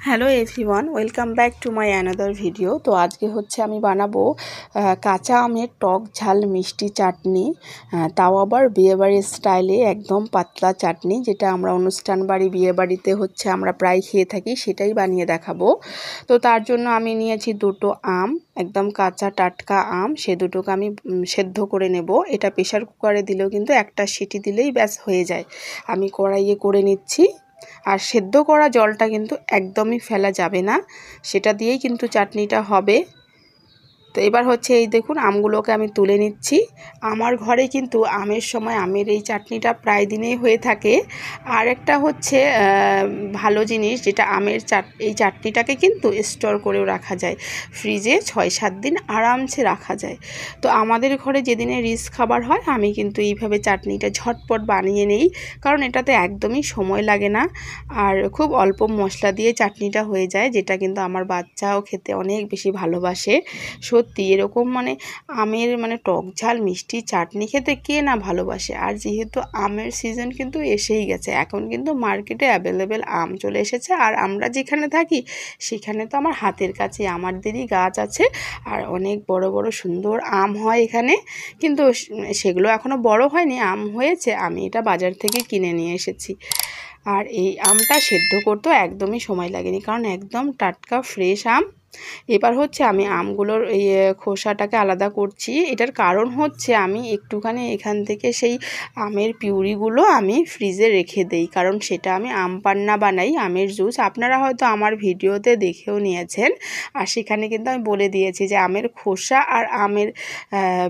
Hello everyone, welcome back to my another video. তো আজকে হচ্ছে আমি বানাবো কাঁচা আমের টক ঝাল মিষ্টি চাটনি, তাও আবার বিয়েবাড়ির স্টাইলে একদম পাতলা চাটনি, যেটা আমরা অনুষ্ঠান বাড়ি বিয়েবাড়িতে হচ্ছে আমরা প্রায় খেয়ে থাকি, সেটাই বানিয়ে দেখাবো। তো তার জন্য আমি নিয়েছি দুটো আম, একদম কাঁচা টাটকা আম। সে দুটোকে আমি সেদ্ধ করে নেব। এটা প্রেশার কুকারে দিলেও কিন্তু একটা সিটি দিলেই ব্যাস হয়ে যায়। আমি কড়াইয়ে করে নিচ্ছি। আর সেদ্ধ করা জলটা কিন্তু একদমই ফেলা যাবে না, সেটা দিয়েই কিন্তু চাটনিটা হবে। তো এবার হচ্ছে এই দেখুন আমগুলোকে আমি তুলে নিচ্ছি। আমার ঘরে কিন্তু আমের সময় আমের এই চাটনিটা প্রায় দিনেই হয়ে থাকে। আর একটা হচ্ছে ভালো জিনিস, যেটা আমের এই চাটনিটাকে কিন্তু স্টোর করেও রাখা যায়, ফ্রিজে 6-7 দিন আরামসে রাখা যায়। তো আমাদের ঘরে যেদিনে রিচ খাবার হয় আমি কিন্তু এইভাবে চাটনিটা ঝটপট বানিয়ে নেই, কারণ এটাতে একদমই সময় লাগে না আর খুব অল্প মশলা দিয়ে চাটনিটা হয়ে যায়, যেটা কিন্তু আমার বাচ্চাও খেতে অনেক বেশি ভালোবাসে। সত্যি এরকম আমের টক ঝাল মিষ্টি চাটনি খেতে কে না ভালোবাসে। আর যেহেতু আমের সিজন কিন্তু এসেই গেছে, এখন কিন্তু মার্কেটে অ্যাভেলেবেল আম চলে এসেছে। আর আমরা যেখানে থাকি সেখানে তো আমার হাতের কাছে আমাদেরই গাছ আছে, আর অনেক বড় বড় সুন্দর আম হয় এখানে। কিন্তু সেগুলো এখনও বড় হয়নি, আম হয়েছে। আমি এটা বাজার থেকে কিনে নিয়ে এসেছি। আর এই আমটা সেদ্ধ করতেও একদমই সময় লাগেনি, কারণ একদম টাটকা ফ্রেশ আম। এবার হচ্ছে আমি আমগুলোর এই খোসাটাকে আলাদা করছি। এটার কারণ হচ্ছে আমি একটুখানি এখান থেকে সেই আমের পিউরিগুলো আমি ফ্রিজে রেখে দেই, কারণ সেটা আমি আম পান্না বানাই, আমের জুস। আপনারা হয়তো আমার ভিডিওতে দেখেও নিয়েছেন, আর সেখানে কিন্তু আমি বলে দিয়েছি যে আমের খোসা আর আমের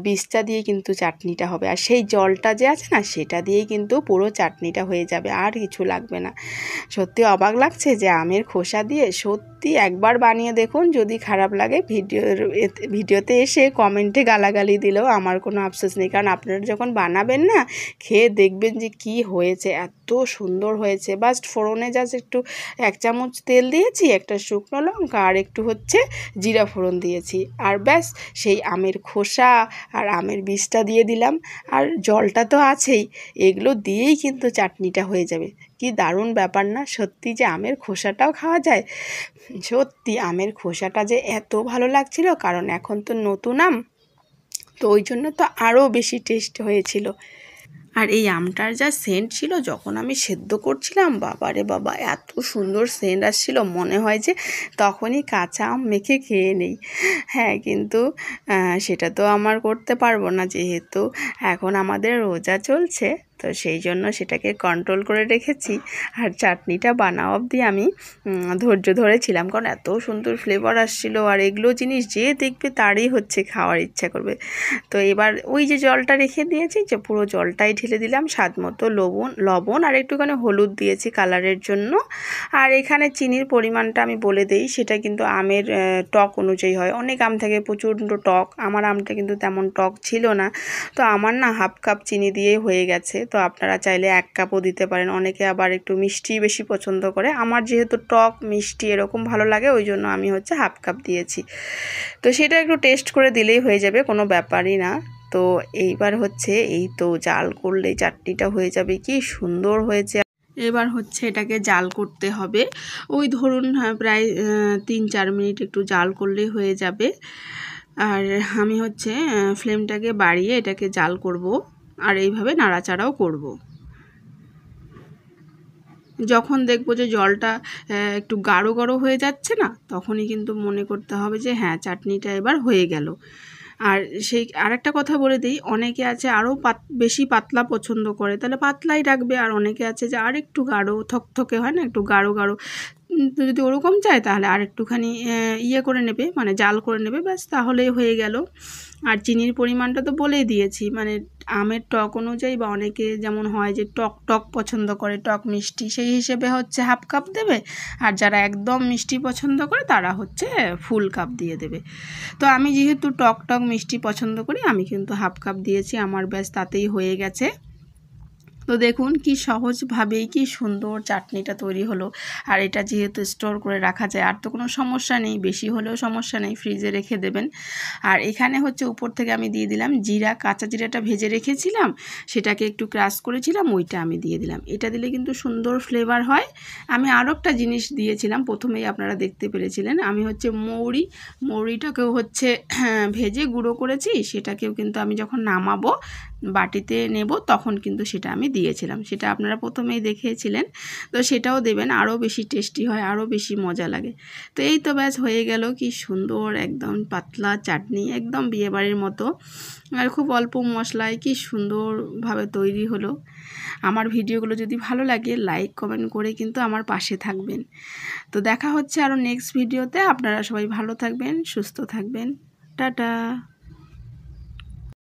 বীজটা দিয়ে কিন্তু চাটনিটা হবে, আর সেই জলটা যে আছে না সেটা দিয়েই কিন্তু পুরো চাটনিটা হয়ে যাবে, আর কিছু লাগবে না। সত্যি অবাক লাগছে যে আমের খোসা দিয়ে, সত্যি একবার বানিয়ে দেখুন। যদি খারাপ লাগে ভিডিওতে এসে কমেন্টে গালাগালি দিলেও আমার কোনো আফসোস নেই, কারণ আপনারা যখন বানাবেন না, খেয়ে দেখবেন যে কি হয়েছে, এত সুন্দর হয়েছে। বাস্ট ফোড়নে জাস্ট একটু 1 চামচ তেল দিয়েছি, একটা শুকনো লঙ্কা আর একটু হচ্ছে জিরা ফোড়ন দিয়েছি, আর ব্যাস সেই আমের খোসা আর আমের বীজটা দিয়ে দিলাম, আর জলটা তো আছেই। এগুলো দিয়েই কিন্তু চাটনিটা হয়ে যাবে। কি দারুণ ব্যাপার না? সত্যি যে আমের খোসাটাও খাওয়া যায়। সত্যি আমের খোসাটা যে এত ভালো লাগছিল, কারণ এখন তো নতুন আম, তো ওই জন্য তো আরও বেশি টেস্ট হয়েছিল। আর এই আমটার যা সেন্ট ছিল, যখন আমি সেদ্ধ করছিলাম, বাবারে বাবা, এত সুন্দর সেন্ট আসছিল, মনে হয় যে তখনই কাঁচা আম মেখে খেয়ে নেই। হ্যাঁ, কিন্তু সেটা তো আমার করতে পারবো না, যেহেতু এখন আমাদের রোজা চলছে, তো সেই জন্য সেটাকে কন্ট্রোল করে রেখেছি। আর চাটনিটা বানাও অবধি আমি ধৈর্য ধরেছিলাম, কারণ এত সুন্দর ফ্লেভার আসছিল, আর এগুলো জিনিস যে দেখবে তারই হচ্ছে খাওয়ার ইচ্ছা করবে। তো এবার ওই যে জলটা রেখে দিয়েছি, যে পুরো জলটাই ঢেলে দিলাম, স্বাদ মতো লবণ আর একটুখানি হলুদ দিয়েছি কালারের জন্য। আর এখানে চিনির পরিমাণটা আমি বলে দিই, সেটা কিন্তু আমের টক অনুযায়ী হয়। অনেক আম থাকে প্রচণ্ড টক, আমার আমটা কিন্তু তেমন টক ছিল না, তো আমার না 1/2 কাপ চিনি দিয়েই হয়ে গেছে। তো আপনারা চাইলে 1 কাপও দিতে পারেন, অনেকে আবার একটু মিষ্টি বেশি পছন্দ করে। আমার যেহেতু টক মিষ্টি এরকম ভালো লাগে, ওই জন্য আমি হচ্ছে 1/2 কাপ দিয়েছি। তো সেটা একটু টেস্ট করে দিলেই হয়ে যাবে, কোনো ব্যাপারই না। তো এইবার হচ্ছে এই তো জাল করলেই চাটনিটা হয়ে যাবে। কি সুন্দর হয়েছে। এবার হচ্ছে এটাকে জাল করতে হবে, ওই ধরুন প্রায় 3-4 মিনিট একটু জাল করলেই হয়ে যাবে। আর আমি হচ্ছে ফ্লেমটাকে বাড়িয়ে এটাকে জাল করব, আর এইভাবে নাড়াচাড়াও করব। যখন দেখব যে জলটা একটু গাঢ় গাঢ় হয়ে যাচ্ছে না, তখনই কিন্তু মনে করতে হবে যে হ্যাঁ, চাটনিটা এবার হয়ে গেল। আর সেই আরেকটা কথা বলে দিই, অনেকে আছে আরও বেশি পাতলা পছন্দ করে, তাহলে পাতলাই রাখবে। আর অনেকে আছে যে আর একটু গাঢ় থকথকে হয় না, একটু গাঢ় গাঢ়, তো যদি ওরকম চায় তাহলে আর একটুখানি ইয়ে করে নেবে, জাল করে নেবে, ব্যাস তাহলেই হয়ে গেল। আর চিনির পরিমাণটা তো বলেই দিয়েছি, আমের টক অনুযায়ী, বা অনেকে যেমন হয় যে টক টক পছন্দ করে, টক মিষ্টি, সেই হিসেবে হচ্ছে 1/2 কাপ দেবে। আর যারা একদম মিষ্টি পছন্দ করে তারা হচ্ছে ফুল কাপ দিয়ে দেবে। তো আমি যেহেতু টক টক মিষ্টি পছন্দ করি, আমি কিন্তু 1/2 কাপ দিয়েছি, আমার ব্যাস তাতেই হয়ে গেছে। তো দেখুন কি সহজভাবেই কি সুন্দর চাটনিটা তৈরি হলো। আর এটা যেহেতু স্টোর করে রাখা যায় আর তো কোনো সমস্যা নেই, বেশি হলেও সমস্যা নেই, ফ্রিজে রেখে দেবেন। আর এখানে হচ্ছে উপর থেকে আমি দিয়ে দিলাম জিরা, কাঁচা জিরাটা ভেজে রেখেছিলাম, সেটাকে একটু ক্রাশ করেছিলাম, ওইটা আমি দিয়ে দিলাম। এটা দিলে কিন্তু সুন্দর ফ্লেভার হয়। আমি আরও একটা জিনিস দিয়েছিলাম, প্রথমেই আপনারা দেখতে পেরেছিলেন, আমি হচ্ছে মৌরিটাকেও হচ্ছে ভেজে গুঁড়ো করেছি, সেটাকেও কিন্তু আমি যখন নামাবো বাটিতে নেব তখন কিন্তু সেটা আমি দিয়েছিলাম, সেটা আপনারা প্রথমেই দেখিয়েছিলেন। তো সেটাও দেবেন, আরও বেশি টেস্টি হয়, আরও বেশি মজা লাগে। তো এই তো ব্যাস হয়ে গেল, কি সুন্দর একদম পাতলা চাটনি, একদম বিয়েবাড়ির মতো, আর খুব অল্প মশলায় কি সুন্দরভাবে তৈরি হলো। আমার ভিডিওগুলো যদি ভালো লাগে লাইক কমেন্ট করে কিন্তু আমার পাশে থাকবেন। তো দেখা হচ্ছে আরও নেক্সট ভিডিওতে। আপনারা সবাই ভালো থাকবেন, সুস্থ থাকবেন। টাটা।